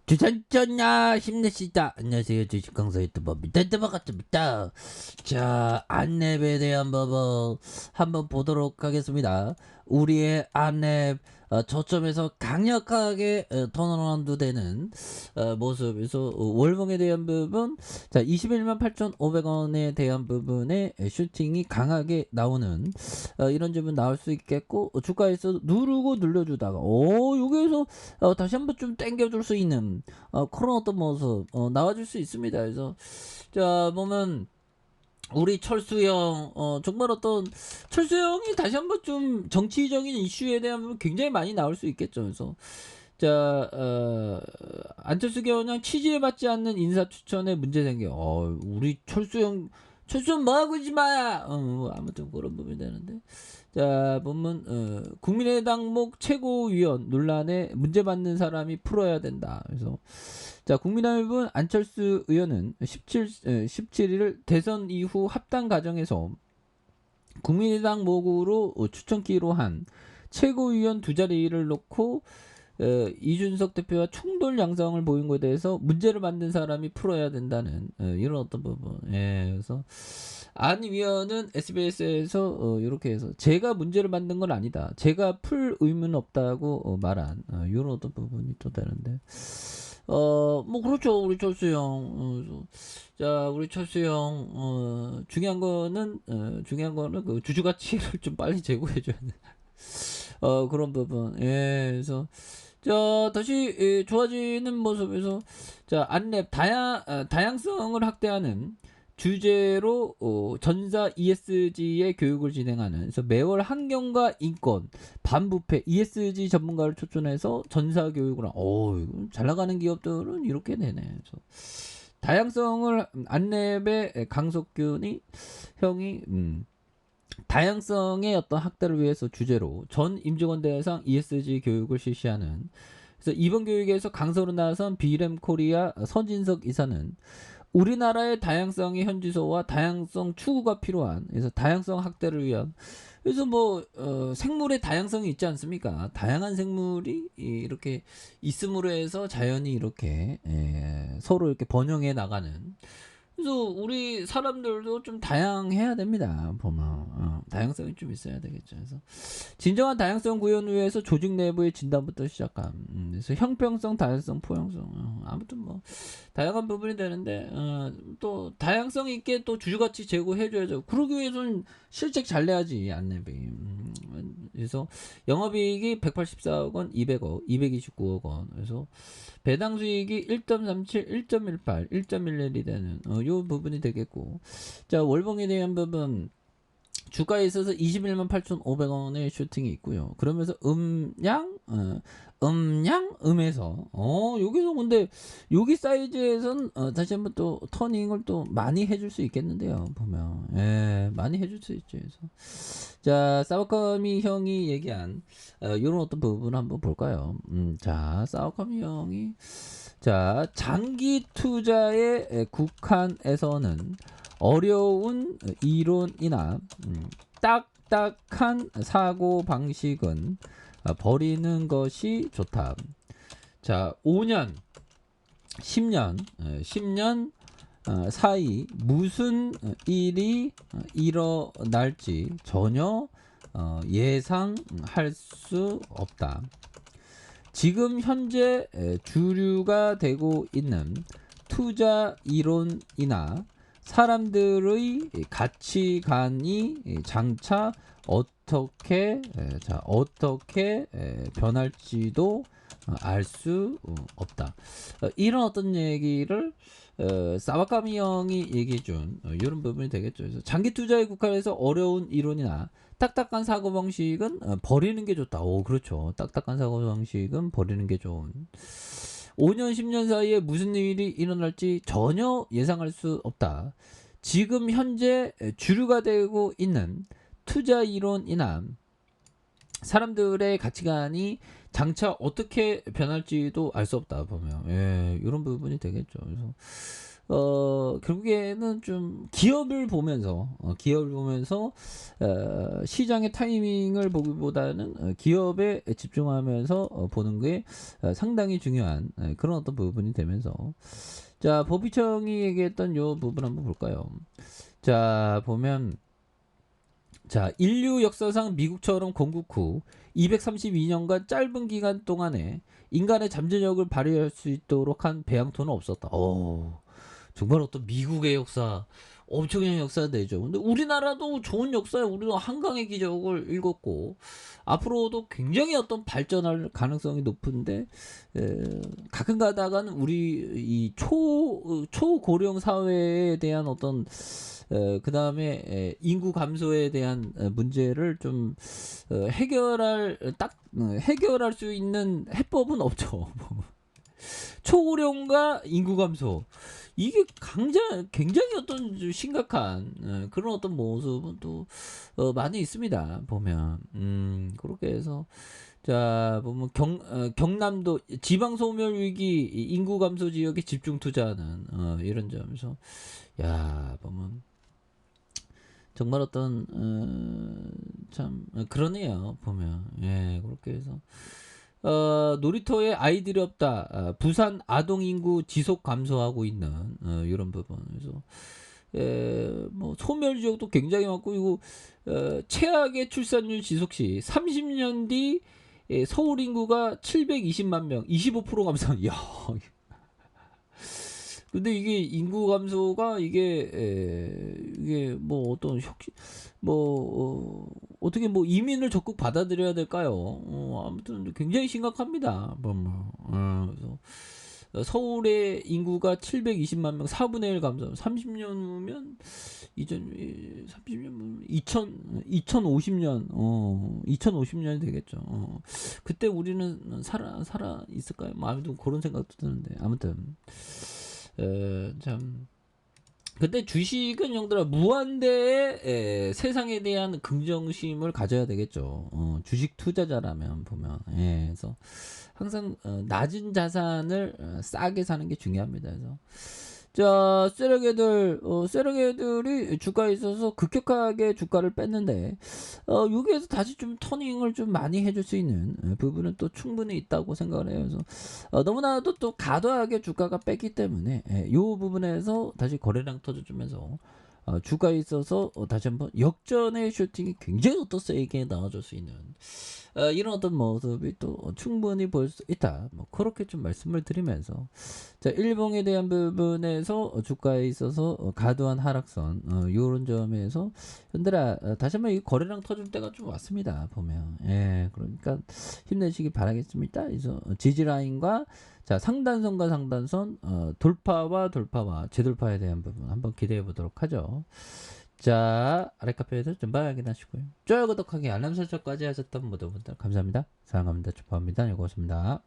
주전전야 힘내시다. 안녕하세요. 주식강사 유튜버 반갑습니다. 자, 안랩에 대한 법을 한번 보도록 하겠습니다. 우리의 안랩 저점에서 강력하게 턴어라운드 되는 모습에서 월봉에 대한 부분, 자 21만 8,500원에 대한 부분에 슈팅이 강하게 나오는 이런 점은 나올 수 있겠고, 주가에서 누르고 눌러주다가 여기에서 다시 한번 좀 당겨줄 수 있는 그런 어떤 모습 나와줄 수 있습니다. 그래서 자 보면 우리 철수형 정말 어떤 철수형이 다시 한번 좀 정치적인 이슈에 대한 부분 굉장히 많이 나올 수 있겠죠. 그래서 자 안철수 경영 취지에 맞지 않는 인사 추천에 문제 생겨. 우리 철수형 뭐하고 있지 마. 아무튼 그런 부분이 되는데, 자 보면 국민의당목 최고위원 논란에 문제받는 사람이 풀어야 된다. 그래서 자 국민의힘은 안철수 의원은 17일 대선 이후 합당 과정에서 국민의당 목으로 추천기로 한 최고위원 두 자리를 놓고 이준석 대표와 충돌 양상을 보인 것에 대해서 문제를 만든 사람이 풀어야 된다는 이런 어떤 부분. 그래서 안 위원은 SBS에서 이렇게 해서 제가 문제를 만든 건 아니다. 제가 풀 의무는 없다고 말한 이런 어떤 부분이 또 되는데. 뭐 그렇죠. 우리 철수 형. 자, 우리 철수 형 중요한 거는 그 주주 가치를 좀 빨리 제고해 줘야 돼. 그런 부분. 그래서 자 다시 좋아지는 모습에서 자 안랩 다양성을 확대하는 주제로 전사 ESG의 교육을 진행하는, 그래서 매월 환경과 인권, 반부패 ESG 전문가를 초청해서 전사 교육을 잘 나가는 기업들은 이렇게 내네. 그래서 다양성을 안랩의 강석균이 형이 다양성의 어떤 확대를 위해서 주제로 전 임직원 대상 ESG 교육을 실시하는, 그래서 이번 교육에서 강서로 나선 비렘 코리아 서진석 이사는 우리나라의 다양성의 현지소와 다양성 추구가 필요한, 그래서 다양성 확대를 위한, 그래서 뭐 생물의 다양성이 있지 않습니까? 다양한 생물이 이렇게 있음으로 해서 자연이 이렇게 서로 이렇게 번영해 나가는, 그래서 우리 사람들도 좀 다양해야 됩니다. 보면 다양성이 좀 있어야 되겠죠. 그래서 진정한 다양성 구현을 위해서 조직 내부의 진단부터 시작함. 그래서 형평성, 다양성, 포용성. 아무튼 뭐 다양한 부분이 되는데 또 다양성 있게 또 주주가치 제고해줘야죠. 그러기 위해서는 실적 잘 내야지 안내비. 그래서 영업이익이 184억 원, 200억, 229억 원. 그래서 배당 수익이 1.37, 1.18, 1.11이 되는 요 부분이 되겠고, 자 월봉에 대한 부분 주가에 있어서 21만 8,500원의 슈팅이 있고요. 그러면서 음에서 여기서 근데 여기 사이즈에선 다시 한번 또 터닝을 또 많이 해줄 수 있겠는데요. 보면 많이 해줄 수 있죠. 그래서 자 사와카미 형이 얘기한 이런 어떤 부분 한번 볼까요? 자 사와카미 형이 자 장기 투자의 국한에서는 어려운 이론이나 딱딱한 사고 방식은 버리는 것이 좋다. 자 5년 10년 사이 무슨 일이 일어날지 전혀 예상할 수 없다. 지금 현재 주류가 되고 있는 투자 이론이나 사람들의 가치관이 장차 어떻게 변할지도 알 수 없다. 이런 어떤 얘기를 사와카미 형이 얘기해준 이런 부분이 되겠죠. 그래서 장기 투자에 국한해서 어려운 이론이나 딱딱한 사고방식은 버리는 게 좋다. 그렇죠. 딱딱한 사고방식은 버리는 게 좋은. 5년 10년 사이에 무슨 일이 일어날지 전혀 예상할 수 없다. 지금 현재 주류가 되고 있는 투자 이론이나 사람들의 가치관이 장차 어떻게 변할지도 알 수 없다. 보면 이런 부분이 되겠죠. 그래서 결국에는 좀 기업을 보면서 시장의 타이밍을 보기보다는 기업에 집중하면서 보는 게 상당히 중요한 그런 어떤 부분이 되면서, 자, 법의청이 얘기했던 요 부분 한번 볼까요? 자, 보면, 자, 인류 역사상 미국처럼 건국 후 232년간 짧은 기간 동안에 인간의 잠재력을 발휘할 수 있도록 한 배양토는 없었다. 정말 어떤 미국의 역사, 엄청난 역사되죠. 근데 우리나라도 좋은 역사에 우리도 한강의 기적을 읽었고, 앞으로도 굉장히 어떤 발전할 가능성이 높은데, 가끔 가다가는 우리 이 초고령 사회에 대한 어떤 그 다음에 인구 감소에 대한 문제를 좀 해결할 수 있는 해법은 없죠. 초고령과 인구 감소, 이게 굉장히 어떤 좀 심각한 그런 어떤 모습은 또 많이 있습니다. 보면 그렇게 해서, 자, 보면 경남도 지방 소멸 위기 인구 감소 지역에 집중 투자하는 이런 점에서, 야, 보면 정말 어떤 참 그러네요. 보면, 예, 그렇게 해서 놀이터에 아이들이 없다. 부산 아동 인구 지속 감소하고 있는 이런 부분에서, 뭐 소멸 지역도 굉장히 많고, 이거 최악의 출산율 지속 시 30년 뒤 서울 인구가 720만 명, 25% 감소. 야, 근데 이게 인구 감소가 이게 뭐 어떤 어떻게 뭐 이민을 적극 받아들여야 될까요? 아무튼 굉장히 심각합니다. 그래서 서울의 인구가 720만 명, 4분의 1 감소. 30년 후면 30년 2050년 2050년이 되겠죠. 그때 우리는 살아 있을까요? 뭐 아무튼 그런 생각도 드는데, 아무튼 참, 근데 주식은 형들아 무한대의 세상에 대한 긍정심을 가져야 되겠죠. 주식 투자자라면 보면, 그래서 항상 낮은 자산을 싸게 사는 게 중요합니다. 그래서, 자, 세력애들이 주가에 있어서 급격하게 주가를 뺐는데, 여기에서 다시 좀 터닝을 좀 많이 해줄 수 있는 부분은 또 충분히 있다고 생각을 해요. 그래서 너무나도 또 과도하게 주가가 뺐기 때문에 이 부분에서 다시 거래량 터져주면서 주가에 있어서 다시 한번 역전의 슈팅이 굉장히 어떤 세게 나와줄 수 있는 이런 어떤 모습이 또 충분히 볼 수 있다. 뭐 그렇게 좀 말씀을 드리면서, 자, 일봉에 대한 부분에서 주가에 있어서 과도한 하락선 요런 점에서 현들아 다시 한번 이 거래량 터질 때가 좀 왔습니다. 보면, 그러니까 힘내시기 바라겠습니다. 그래서 지지라인과, 자, 상단선과 상단선 돌파와 재돌파에 대한 부분 한번 기대해 보도록 하죠. 자, 아래 카페에서 전방 확인하시고요. 좋아요, 구독하기, 알람 설정까지 하셨던 모든 분들 감사합니다. 사랑합니다. 축하합니다. 고맙습니다.